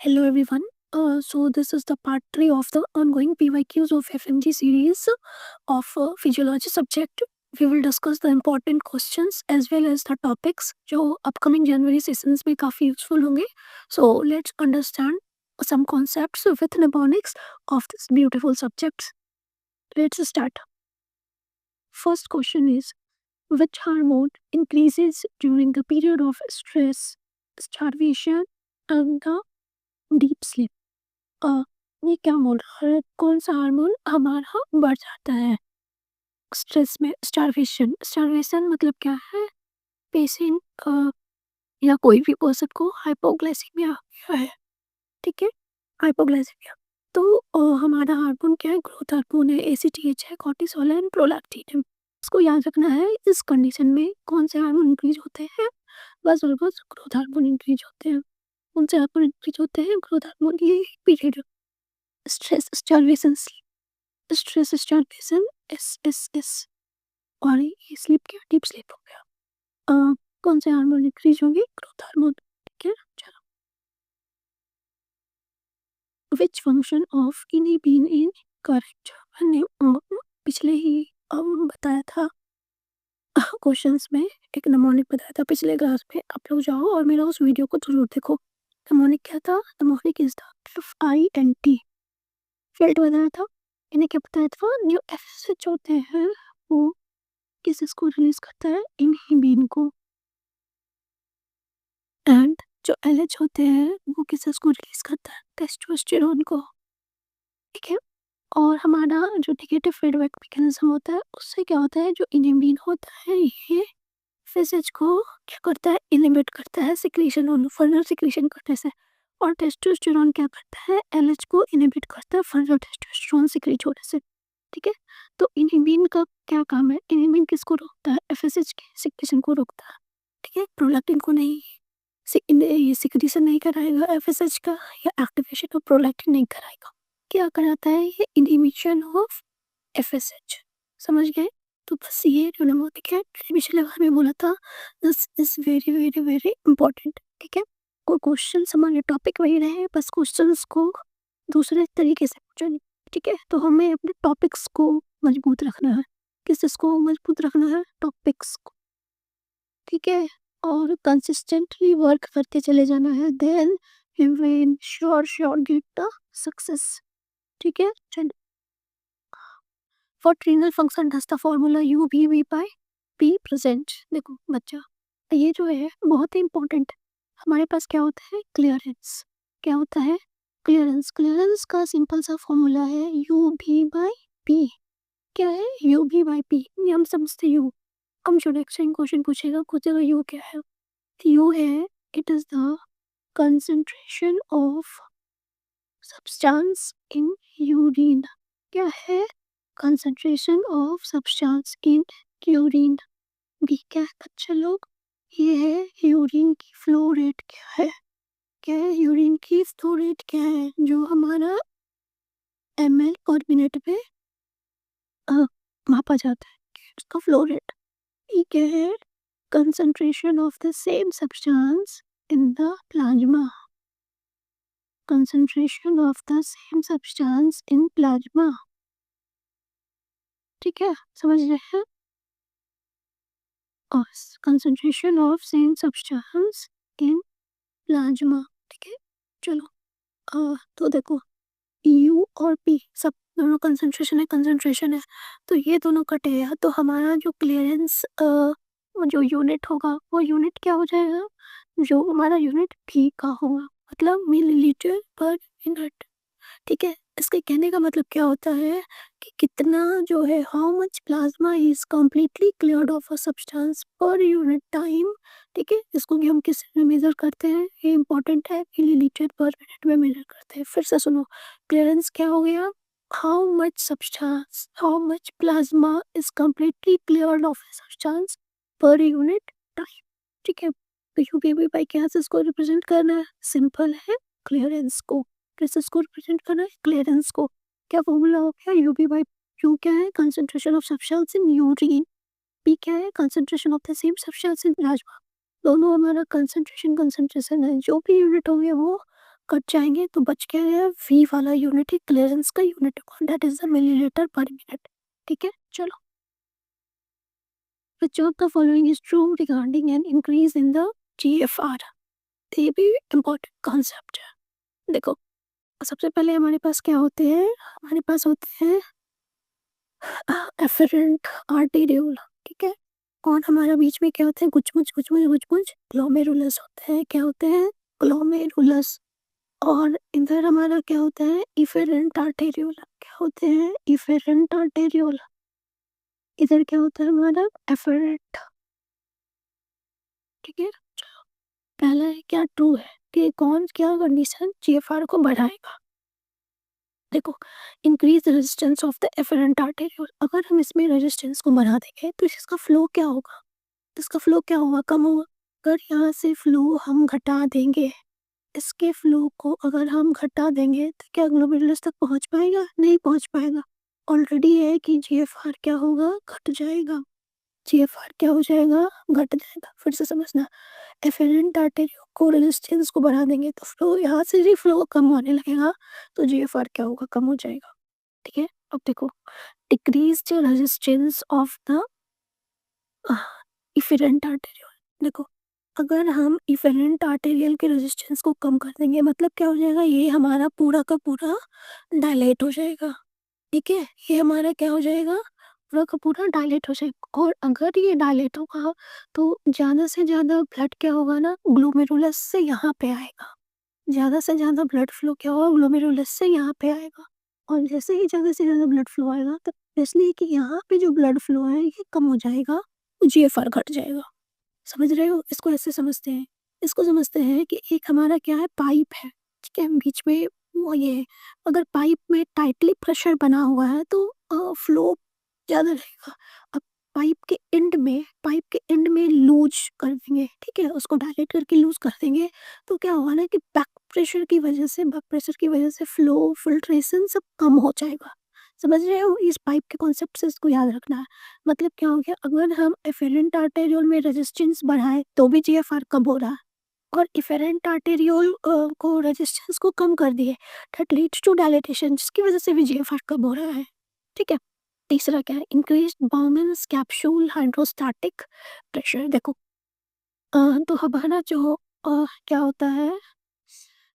Hello everyone. So this is the part 3 of the ongoing PYQs of FMG series of physiology subject. We will discuss the important questions as well as the topics जो upcoming January sessions में काफ़ी useful होंगे. So let's understand some concepts with mnemonics of this beautiful subjects. Let's start. First question is, which hormone increases during the period of stress, starvation and the deep sleep? अ, ये क्या बोल रहा है? कौन-सा hormone हमारा बढ़ जाता है स्ट्रेस में? स्टार्वेशन, स्टार्वेशन मतलब क्या है? पेशेंट या कोई भी पर्सन को हाइपोग्लाइसेमिया है, ठीक है? हाइपोग्लाइसेमिया तो हमारा हार्मोन क्या है? ग्रोथ हार्मोन है, एसीटीएच है, कॉर्टिसोल है एंड प्रोलैक्टिन है। इसको याद रखना है इस कंडीशन में कौन से हार्मोन इंक्रीज़ होते हैं? बस और बस ग्रोथ हार्मोन इंक्रीज़ होते हैं। कौन से हार्मोन इंक्रीज़ होते हैं? Growth hormone. ये period stress starvation stress starvation SSS और ये स्लीप क्या डीप स्लीप हो गया। कौन से हार्मोन इंक्रीज होंगे? ग्रोथ हार्मोन, ठीक है। चलो, which function of inhibin in correct? मैंने पिछले ही बताया था क्वेश्चंस में, एक नमोनिक बताया था पिछले क्लास में। आप लोग जाओ और मेरा उस वीडियो को जरूर देखो। नमोनिक क्या था? नमोनिक इज द FINT फील्ड बताया था। इन्हें क्या बताया था? जो एफएसएच होते हैं वो किसको रिलीज करता है? इनहिबिन को। एंड जो एलएच होते हैं वो किसको रिलीज करता है? टेस्टोस्टेरोन को, ठीक है। और हमारा जो नेगेटिव फीडबैक मैकेनिज्म होता है उससे क्या होता है? जो इनहिबिन होता है ये एफएसएच को क्या करता है? इनिबिट करता है सिक्रीशन और फर्दर सिक्रीशन करने से। और टेस्टोस्टेरोन क्या करता है? एलएच को इनिबिट करता है फर्दर टेस्टोस्टेरोन सिक्रीट होने से, ठीक है। तो इनहिबिन का क्या काम है? इनहिबिन किसको रोकता है? एफएसएच के सिक्रीशन को रोकता है, ठीक है। प्रोलैक्टिन को नहीं। ये सिक्रीशन नहीं कराएगा एफएसएच का, या एक्टिवेशन ऑफ प्रोलैक्टिन नहीं कराएगा। क्या कराता है? ये इनहिबिशन ऑफ एफएसएच। समझ गए? तो बस ये जो नमोनिक है, मैंने पिछले बार में बोला था, this is very very very important, ठीक है। कोई क्वेश्चन हमारे टॉपिक वही रहे, बस क्वेश्चंस को दूसरे तरीके से पूछा, ठीक है। तो हमें अपने टॉपिक्स को मजबूत रखना है। किसको मजबूत रखना है? टॉपिक्स को, ठीक है। और कंसिस्टेंटली वर्क करते चले जाना है, then we will sure get the success, ठीक है। चल, for trinal function does the formula U V V by B present. देखो बच्चा, ये जो है बहुत ही इंपॉर्टेंट। हमारे पास क्या होता है? क्लियरेंस। क्या होता है? क्लियरेंस। क्लियरेंस का सिंपल सा फॉर्मूला है यू भी बाई पी। क्या है? यू भी बाई पी। ये हम समझते यू। हम जो नेक्स्ट टाइम क्वेश्चन पूछेगा यू क्या है? यू है, it is the concentration of substance in urine. क्या है? Concentration of substance in urine. B क्या है बच्चे लोग? ये है यूरिन की फ्लो रेट। क्या है? क्या है? यूरिन की फ्लो रेट क्या है? जो हमारा ml पर मिनट में मापा जाता है, उसका फ्लो रेट। ये क्या है? concentration of the same substance in the plasma. Concentration of the same substance in plasma, ठीक है। समझ रहे हैं? और concentration of same substance in plasma, ठीक है। चलो, तो देखो यू और पी सब दोनों कंसंट्रेशन है, तो ये दोनों कटे या तो हमारा जो क्लियरेंस जो यूनिट होगा वो यूनिट क्या हो जाएगा? जो हमारा यूनिट पी का होगा, मतलब मिलीलीटर पर मिनट, ठीक है। इसके कहने का मतलब क्या होता है कि कितना जो है, how much plasma is completely cleared of a substance per unit time, ठीक है। इसको भी हम किस में मेजर करते हैं? ये इंपॉर्टेंट है, मिलीलीटर पर मिनट में मेजर करते हैं। फिर से सुनो, क्लियरेंस क्या हो गया? How much substance, how much plasma is completely cleared of a substance per unit time, ठीक है। तो यूपीबी बाई क्या से इसको रिप्रेजेंट करना है? सिंपल है, क्लियरेंस को। कैसे इसको रिप्रेजेंट करना है? क्लियरेंस को। क्या फॉर्मूला हो गया? यूपी बाई यू क्या है? Concentration of substance in urine. P क्या है? Concentration of the same substance in plasma. दोनों हमारा कंसंट्रेशन है, जो भी यूनिट होंगे वो कट जाएंगे तो बच क्या है वी वाला यूनिट ही क्लियरेंस का यूनिट होगा, दैट इज द मिलीलीटर पर मिनट। ठीक है, चलो। विच of the following is true regarding an increase in the GFR? ये भी इम्पोर्टेंट कॉन्सेप्ट है। देखो, सबसे पहले हमारे पास क्या होते हैं, हमारे पास होते हैं एफरेंट आर्टेरियोल। ठीक है, और हमारा बीच में क्या होते हैं गुचमुच गुचमुच गुचमुच ग्लोमेरुलस होते हैं। क्या होते हैं? ग्लोमेरुलस। और इधर हमारा क्या होता है इफेरेंट आर्टेरियोल। क्या होते हैं? Efferent arteriole. इधर क्या होता है हमारा एफरेंट। ठीक है, पहला है क्या ट्रू है कि कौन क्या कंडीशन GFR को बढ़ाएगा। देखो, increase resistance of the efferent arteriole, अगर हम इसमें रेजिस्टेंस को बढ़ा देंगे तो इसका फ्लो क्या होगा, इसका फ्लो क्या होगा, कम होगा। अगर यहाँ से फ्लो हम घटा देंगे, इसके फ्लो को अगर हम घटा देंगे तो क्या ग्लोमेरुलस तक पहुँच पाएगा? नहीं पहुँच पाएगा। ऑलरेडी है कि GFR क्या होगा, घट जाएगा। GFR क्या हो जाएगा, घट जाएगा। फिर से समझना, एफरेंट आर्टेरियो को रेजिस्टेंस को बढ़ा देंगे तो फ्लो यहाँ से ही फ्लो कम होने लगेगा, तो GFR क्या होगा, कम हो जाएगा। ठीक है, अब देखो, decrease the resistance of the efferent arterial. देखो, अगर हम इफेरेंट आर्टेरियल के रेजिस्टेंस को कम कर देंगे मतलब क्या हो जाएगा, ये हमारा पूरा का पूरा डायलेट हो जाएगा। ठीक है, ये हमारा क्या हो जाएगा, पूरा का पूरा डायलेट हो जाएगा। और अगर ये डायलेट होगा तो ज़्यादा से ज़्यादा ब्लड क्या होगा ना, ग्लोमेरुलस से यहाँ पे आएगा। ज़्यादा से ज़्यादा ब्लड फ्लो क्या होगा, ग्लोमेरुलस से यहाँ पे आएगा। और जैसे ही ज़्यादा से ज़्यादा ब्लड फ्लो आएगा तो इसलिए कि यहाँ पे जो ब्लड फ्लो है ये कम हो जाएगा, GFR घट जाएगा। समझ रहे हो? इसको ऐसे समझते हैं, इसको समझते हैं कि एक हमारा क्या है पाइप है। ठीक है, बीच में वो ये है, अगर पाइप में टाइटली प्रेशर बना हुआ है तो फ्लो ज़्यादा रहेगा। अब पाइप के एंड में लूज कर देंगे, ठीक है, उसको डायलेट करके लूज कर देंगे तो क्या होगा ना कि बैक प्रेशर की वजह से फ्लो फिल्ट्रेशन सब कम हो जाएगा। समझ रहे हो? इस पाइप के कॉन्सेप्ट से इसको याद रखना है। मतलब क्या हो गया, अगर हम एफेरेंट आर्टेरियोल में रेजिस्टेंस बढ़ाएं तो भी GFR कम हो रहा है, और इफेरेंट आर्टेरियोल को रेजिस्टेंस को कम कर दिए, दैट लीड्स टू डायलेटेशन, जिसकी वजह से भी GFR कम हो रहा है। ठीक है, तीसरा क्या है, increase Bowman's capsule hydrostatic pressure. देखो, तो हमारा जो क्या होता है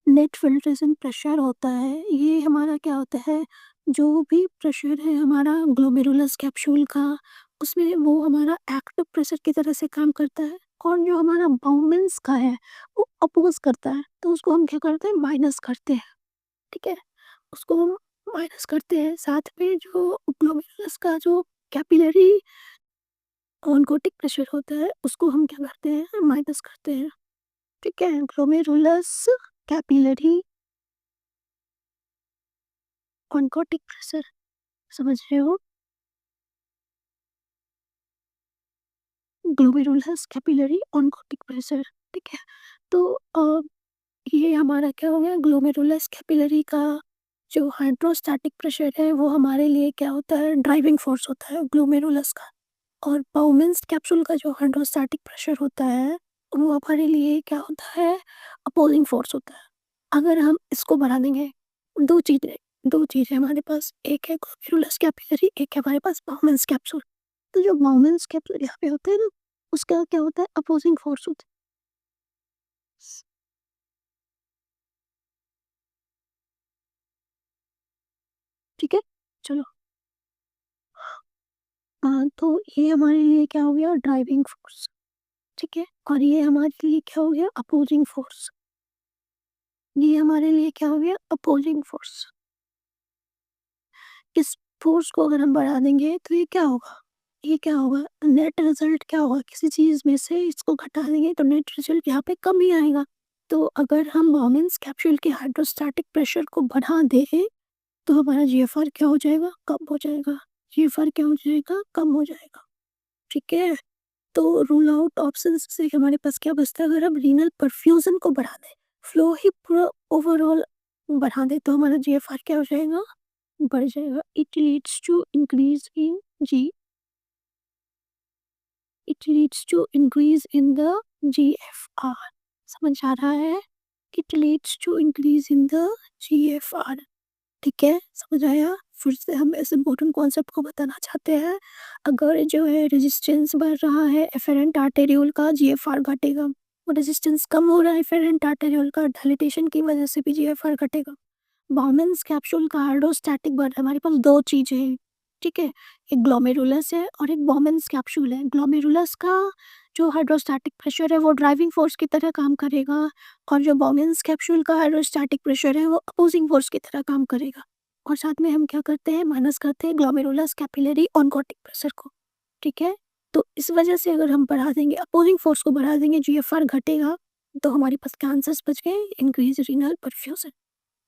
नेट फिल्ट्रेशन प्रेशर होता है, ये हमारा क्या होता है, जो भी प्रेशर है हमारा ग्लोमेरुलस कैप्सूल का, उसमें वो हमारा एक्टिव प्रेशर की तरह से काम करता है। और जो हमारा बाउमेंस का है वो अपोज करता है, तो उसको हम क्या करते हैं, माइनस करते हैं। ठीक है, उसको हम माइनस करते हैं। साथ में जो ग्लोमेरुलस का जो कैपिलरी ऑनकोटिक प्रेशर होता है उसको हम क्या करते हैं, माइनस करते हैं। ठीक है, ग्लोमेरुलस कैपिलरी ऑनकोटिक प्रेशर, समझ रहे हो? Glomerulus capillary oncotic pressure. ठीक है, तो ये हमारा क्या हो गया, ग्लोमेरुलस कैपिलरी का जो हाइड्रोस्टैटिक प्रेशर है वो हमारे लिए क्या होता है, ड्राइविंग फोर्स होता है ग्लोमेरुलस का। और बाउमेंस कैप्सूल का जो हाइड्रोस्टैटिक प्रेशर होता है वो हमारे लिए क्या होता है, अपोजिंग फोर्स होता है। अगर हम इसको बढ़ा देंगे, दो चीज़ें दो चीज़ें हमारे पास, एक है ग्लोमेरुलस कैपिलरी, एक है हमारे पास बाउमेंस कैप्सूल। तो जो बाउमेंस कैप्सूल यहाँ पे होते हैं ना, उसका क्या होता है, अपोजिंग फोर्स होता है। ठीक है, चलो। तो ये हमारे लिए क्या हो गया, ड्राइविंग फोर्स। ठीक है, और ये हमारे लिए क्या हो गया, अपोजिंग फोर्स। ये हमारे लिए क्या हो गया, अपोजिंग फोर्स। इस फोर्स को अगर हम बढ़ा देंगे तो ये क्या होगा, ये क्या होगा, नेट रिजल्ट क्या होगा, किसी चीज़ में से इसको घटा देंगे तो नेट रिजल्ट यहाँ पे कम ही आएगा। तो अगर हम बाउमेंस कैप्सूल के हाइड्रोस्टैटिक प्रेशर को बढ़ा दें तो हमारा GFR क्या हो जाएगा, कम हो जाएगा। GFR क्या हो जाएगा, कम हो जाएगा। ठीक है, तो रूल आउट ऑप्शन से हमारे पास क्या बचता है, अगर हम रीनल परफ्यूजन को बढ़ा दें, फ्लो ही पूरा ओवरऑल बढ़ा दें तो हमारा GFR क्या हो जाएगा, बढ़ जाएगा। जी it leads to increase in the GFR। समझ आ रहा है? It leads to increase in the GFR। ठीक है, समझ आया? फिर से हम इस इम्पोर्टेंट कॉन्सेप्ट को बताना चाहते हैं। अगर जो है रेजिस्टेंस बढ़ रहा है एफेरेंट आर्टेरियोल का, GFR घटेगा। और रेजिस्टेंस कम हो रहा है एफेरेंट आर्टेरियोल का, डायलिटेशन की वजह से भी GFR घटेगा। बाउमेंस कैप्सूल का हाइड्रोस्टैटिक बढ़ रहा है। हमारे पास दो चीज़ें हैं, ठीक है? एक ग्लोमेरुलस है और एक बाउमेंस कैप्सूल है। ग्लोमेरुलस का जो हाइड्रोस्टैटिक प्रेशर है वो ड्राइविंग फोर्स की तरह काम करेगा, और जो बाउमेंस कैप्सूल का हाइड्रोस्टैटिक प्रेशर है वो अपोजिंग फोर्स की तरह काम करेगा। और साथ में हम क्या करते हैं, माइनस करते हैं ग्लोमेरुलस कैपिलरी ऑनकोटिक प्रेशर को, ठीक है? तो इस वजह से अगर हम बढ़ा देंगे, अपोजिंग फोर्स को बढ़ा देंगे, GFR घटेगा, तो हमारे पास क्या आंसर्स बच गए? Increase renal perfusion.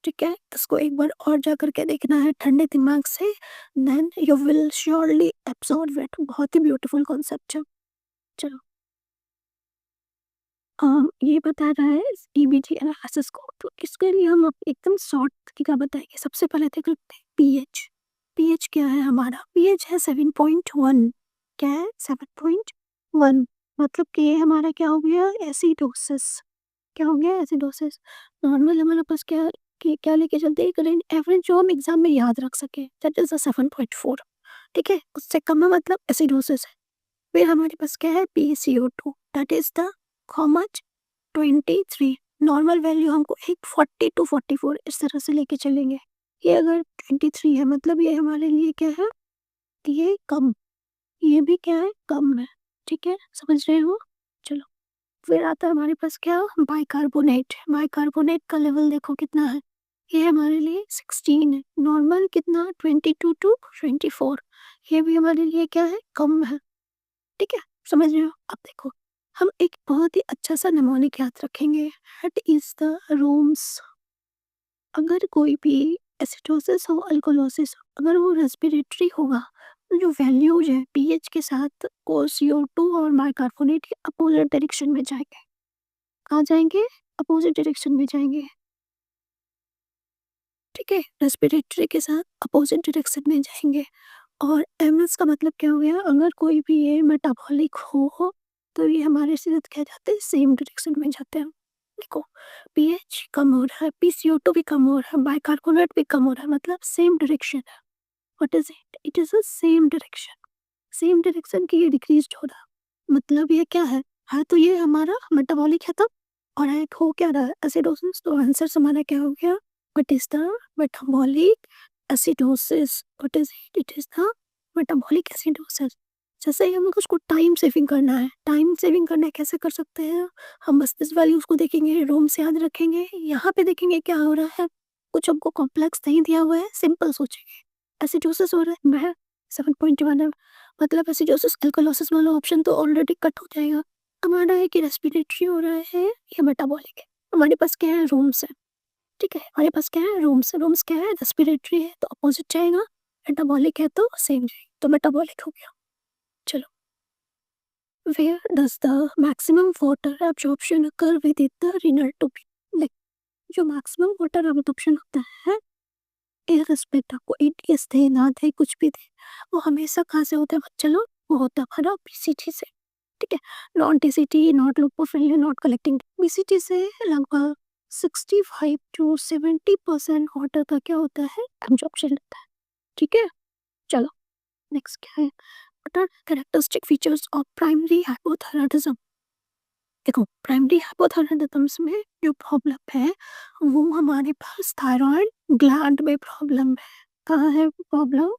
ठीक है, इसको एक बार और जा करके देखना है ठंडे दिमाग से, then you will surely absorb it. बहुत ही ब्यूटीफुल कॉन्सेप्ट है। चलो, ये बता रहा है EBG एनालिसिस को, तो इसके लिए हम एकदम शॉर्ट तरीका बताएंगे। सबसे पहले देख लेते हैं पीएच। पीएच क्या है हमारा? पीएच है 7.1। क्या है? 7.1। मतलब कि ये हमारा क्या हो गया? एसिडोसिस। क्या हो गया? एसिडोसिस। नॉर्मल हमारे पास क्या कि क्या लेके चलते हैं, करेंट एवरेज जो हम एग्जाम में याद रख सके, दैट इज 7.4। ठीक है, उससे कम है मतलब एसिडोसिस है। फिर हमारे पास क्या है? PaCO2, that is the how much? 23। Normal value हमको एक 40 to 44 इस तरह से लेके चलेंगे। ये अगर 23 है मतलब ये हमारे लिए क्या है? ये कम। ये भी क्या है? कम है। ठीक है, समझ रहे हो? चलो, फिर आता है हमारे पास क्या? बाइकार्बोनेट। बाइकार्बोनेट का लेवल देखो कितना है? ये हमारे लिए 16 है। नॉर्मल कितना? 22 to 24। ये भी हमारे लिए क्या है? कम है। ठीक है, समझ रहे हो? अब देखो, हम एक बहुत ही अच्छा सा निमोनिक याद रखेंगे। That is the rooms. अगर कोई भी एसिडोसिस हो, अल्कोलोसिस हो, अगर वो रेस्पिरेटरी होगा, तो जो वैल्यूज है पीएच के साथ को CO2 और बाइकार्बोनेट के अपोजिट डायरेक्शन में जाएंगे। कहाँ जाएंगे? अपोजिट डायरेक्शन में जाएंगे। ठीक है, रेस्पिरेटरी के साथ अपोजिट डायरेक्शन में जाएंगे। और एमएस का मतलब क्या हो गया? अगर कोई भी ये मेटाबॉलिक हो तो ये हमारे साथ क्या जाते हैं? सेम डायरेक्शन में जाते हैं। देखो, पीएच कम हो रहा है, PCO2 भी कम हो रहा है, बाइकार्बोनेट भी कम हो रहा है, मतलब सेम डायरेक्शन है। What is it? It is a same direction. Same direction की ये डिक्रीज हो रहा, मतलब ये क्या है तो ये हमारा मेटाबॉलिक है तब, और एक हो क्या रहा है? एसिडोसिस। तो आंसर हमारा क्या हो गया? What is the metabolic acidosis? What is it? It is the metabolic acidosis. जैसे ही हमको उसको टाइम सेविंग करना है, टाइम सेविंग करना है, कैसे कर सकते हैं? हम बस इस वैल्यूज को देखेंगे, रोम से याद रखेंगे, यहाँ पे देखेंगे क्या हो रहा है। कुछ हमको कॉम्प्लेक्स नहीं दिया हुआ है, सिंपल सोचेंगे। एसिडोसिस हो रहा है, मैं 7.1 है, मतलब एसिडोसिस अल्कलोसिस वाला ऑप्शन तो ऑलरेडी कट हो जाएगा। हमारा है कि रेस्पिरेटरी हो रहा है या मेटाबॉलिक है। हमारे पास क्या है? रूम्स है। ठीक है, हमारे पास क्या है? रूम्स। रूम्स क्या है? रेस्पिरेटरी है तो अपोजिट जाएगा, मेटाबॉलिक है तो सेम जाएगा, तो मेटाबॉलिक हो गया। चलो, where does the maximum water absorption occur within the renal tube? Like, जो मैक्सिमम वाटर एब्जॉर्प्शन होता है, इररिस्पेक्ट आपको ATS थे ना थे कुछ भी थे, वो हमेशा कहाँ से होता है? चलो, वो होता है हमारा BCT से। ठीक है, non TCT, not lipophilic, not collecting. BCT से लगभग 65 to 70% वाटर का क्या होता है? एब्जॉर्प्शन होता है। ठीक है, चलो, नेक्स्ट क्या है? What are characteristic features of primary hypothyroidism? देखो, प्राइमरी हाइपोथायरायडिज्म में जो प्रॉब्लम है वो हमारे पास थायराइड ग्लैंड में प्रॉब्लम है। कहाँ है प्रॉब्लम?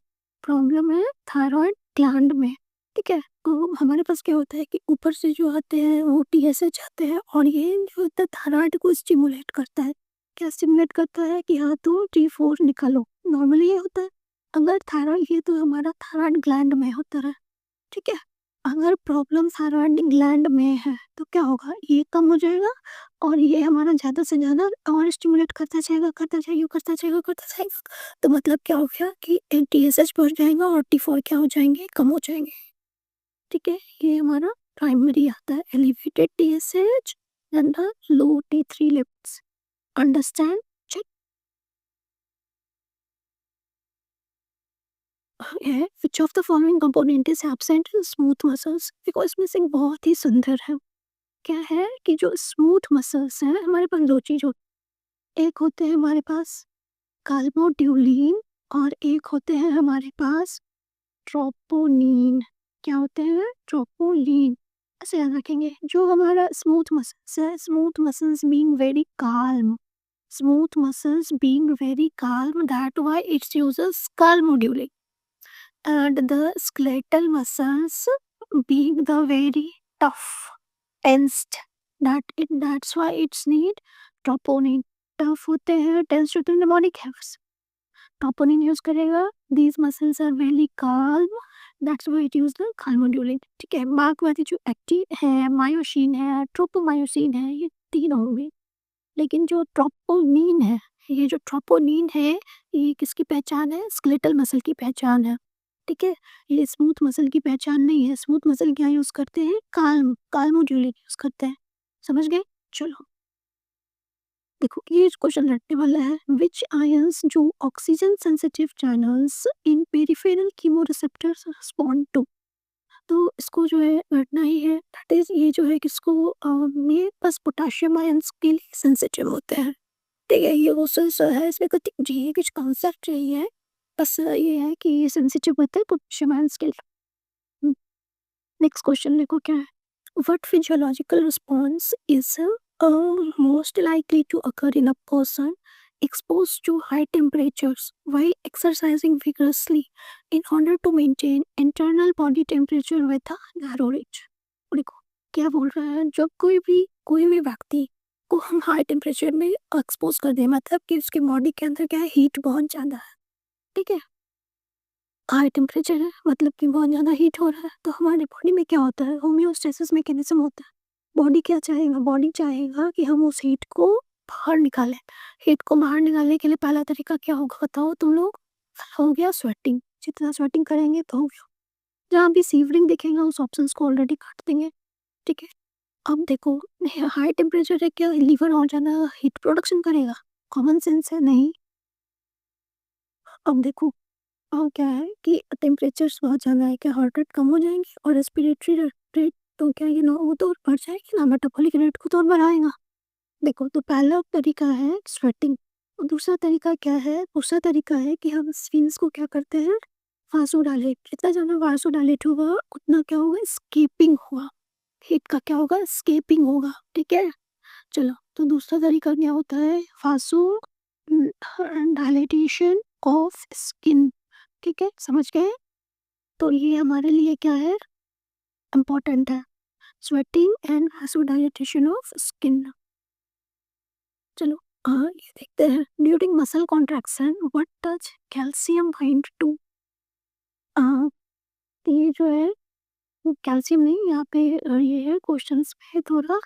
प्रॉब्लम है थायराइड ग्लैंड में। ठीक है, तो हमारे पास क्या होता है कि ऊपर से जो आते हैं वो TSH आते हैं, और ये जो होता है थायराइड को स्टिमुलेट करता है। क्या स्टिमुलेट करता है? कि हाँ, तो T4 निकालो। नॉर्मली ये होता है, अगर थायराइड ये तो हमारा थायराइड ग्लैंड में होता है। ठीक है, अगर प्रॉब्लम थायराइड ग्लैंड में है तो क्या होगा? ये कम हो जाएगा, और ये हमारा ज़्यादा से ज़्यादा और स्टिमुलेट करता जाएगा, करता जाएगा, करता जाएगा, करता जाएगा। तो मतलब क्या हो गया कि TSH बढ़ जाएगा और T4 क्या हो जाएंगे? कम हो जाएंगे। ठीक है, ये हमारा प्राइमरी आता है, elevated TSH and the low T3 levels. Understand? Check है, which of the following component is absent in smooth muscles? Because missing बहुत ही सुंदर है। क्या है कि जो स्मूथ मसल्स हैं हमारे पास दो चीज होती, एक होते हैं हमारे पास काल्मोड्यूलिन और एक होते हैं हमारे पास ट्रोपोनिन। क्या होते हैं? ट्रोपोलिन। ऐसे याद रखेंगे। जो हमारा स्मूथ मसल्स है, smooth muscles being very calm, smooth muscles being very calm, that why it uses calmodulin, and the skeletal muscles being the very tough, tensed, that's why it's need troponin. Tough होते हैं, tense होते हैं, mnemonic है बस, troponin use करेगा। these muscles are very calm, that's why it use the calmodulin। ठीक है, mark वाली जो एक्टिन है, मायोसिन है, ट्रोपोमायोसिन है, ये तीन होंगे। लेकिन जो ट्रोपोनिन है, ये जो ट्रोपोनिन है, ये किसकी पहचान है? स्केलेटल मसल की पहचान है। ठीक है, ये स्मूथ मसल की पहचान नहीं है। स्मूथ मसल क्या यूज करते हैं? काल्मोड्यूलिन यूज करते हैं। समझ गए? चलो देखो, ये क्वेश्चन रटने वाला है। विच आयंस जो oxygen sensitive channels in peripheral chemoreceptors respond to. तो इसको जो है रटना ही है। दैट इज, ये जो है किसको ये बस पोटाशियम आयंस के लिए सेंसिटिव होते हैं। ठीक है, ये प्रोसेस है, इसमें कुछ जी कुछ कॉन्सेप्ट नहीं है, बस ये है कि ये सेंसिटिव होता है पोटेशियम आयंस के लिए। नेक्स्ट क्वेश्चन देखो क्या है। What physiological response is most likely to occur in a person exposed to high temperatures while exercising vigorously in order to maintain internal body temperature with a narrow range। देखो क्या बोल रहा है, जब कोई भी व्यक्ति को हम हाई टेम्परेचर में एक्सपोज कर दें, मतलब कि उसकी बॉडी के अंदर क्या है, हीट बहुत ज़्यादा है। ठीक है, हाई टेम्परेचर है मतलब कि बहुत ज़्यादा हीट हो रहा है, तो हमारे बॉडी में क्या होता है, होम्योस्टेसिस मैकेनिज्म होता है। बॉडी क्या चाहेगा? बॉडी चाहेगा कि हम उस हीट को बाहर निकालें। हीट को बाहर निकालने के लिए पहला तरीका क्या होगा बताओ तुम लोग? हो गया स्वेटिंग। जितना स्वेटिंग करेंगे तो हो गया। जहाँ भी सीवरिंग दिखेगा उस ऑप्शंस को ऑलरेडी काट देंगे। ठीक है, अब देखो हाई टेम्परेचर है, क्या लीवर और ज़्यादा हीट प्रोडक्शन करेगा? कॉमन सेंस है, नहीं। अब देखो क्या है कि टेम्परेचर्स बहुत ज़्यादा है, क्या हार्ट रेट कम हो जाएंगे और रेस्पिरेटरी रेट तो क्या ये वो तो बढ़ जाएगी ना, मेटाबॉलिक रेट को तो और बढ़ाएगा। देखो, तो पहला तरीका है स्वेटिंग, और दूसरा तरीका क्या है? दूसरा तरीका है कि हम स्विंग्स को क्या करते हैं, वासोडाइलेट। जितना ज़्यादा वासोडाइलेट होगा उतना क्या होगा, स्केपिंग होगा, हीट का क्या होगा, स्केपिंग होगा। ठीक है, चलो तो दूसरा तरीका क्या होता है, वासो डायलेटेशन ऑफ स्किन। ठीक है, समझ गए? तो ये हमारे लिए क्या है, इम्पोर्टेंट है, sweating and vasodilatation of skin. चलो ये देखते हैं। During muscle contraction what does calcium bind to. ये जो है वो कैल्शियम नहीं, यहाँ पे ये है क्वेश्चंस में थोड़ा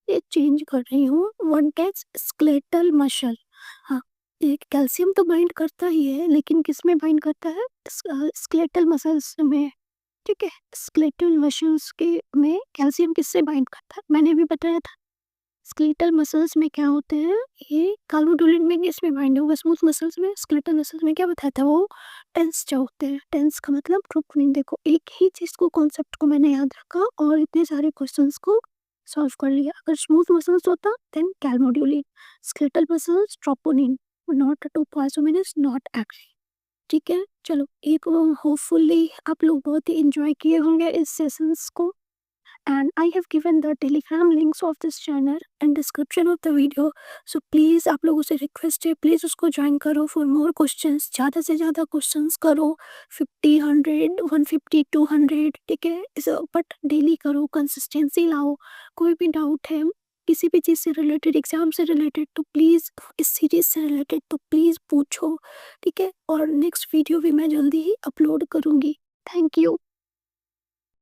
ये चेंज कर रही हूँ। One catch skeletal muscle. हाँ, ये कैल्शियम तो बाइंड करता ही है, लेकिन किस में बाइंड करता है? स्केलेटल मसल्स में। ठीक है, स्केलेटल मसल्स के में कैल्शियम किससे बाइंड करता है? मैंने भी बताया था। स्केलेटल मसल्स में क्या होते हैं, ये काल्मोडुलिन में इसमें बाइंड होगा। स्मूथ मसल्स में, स्केलेटल मसल्स में क्या बताया था, वो टेंस जो होते हैं। टेंस का मतलब ट्रोपोनिन। देखो, एक ही चीज को, कॉन्सेप्ट को मैंने याद रखा और इतने सारे क्वेश्चंस को सॉल्व कर लिया। अगर स्मूथ मसल्स होता then calmodulin, skeletal muscles troponin, not to पाइसोमिनस, नॉट एक्ने। ठीक है, चलो एक होपफुली आप लोग बहुत ही एंजॉय किए होंगे इस सेशंस को। And I have given the telegram links of this channel and description of the video, so please आप लोगों से रिक्वेस्ट है, प्लीज़ उसको ज्वाइन करो फॉर मोर क्वेश्चंस। ज़्यादा से ज़्यादा क्वेश्चंस करो, 50 100 150 200। ठीक है, बट डेली करो, कंसिस्टेंसी लाओ। कोई भी डाउट है किसी भी चीज़ से रिलेटेड, एग्जाम से रिलेटेड, तो प्लीज़ इस सीरीज से रिलेटेड तो प्लीज़ पूछो। ठीक है, और नेक्स्ट वीडियो भी मैं जल्दी ही अपलोड करूँगी। Thank you.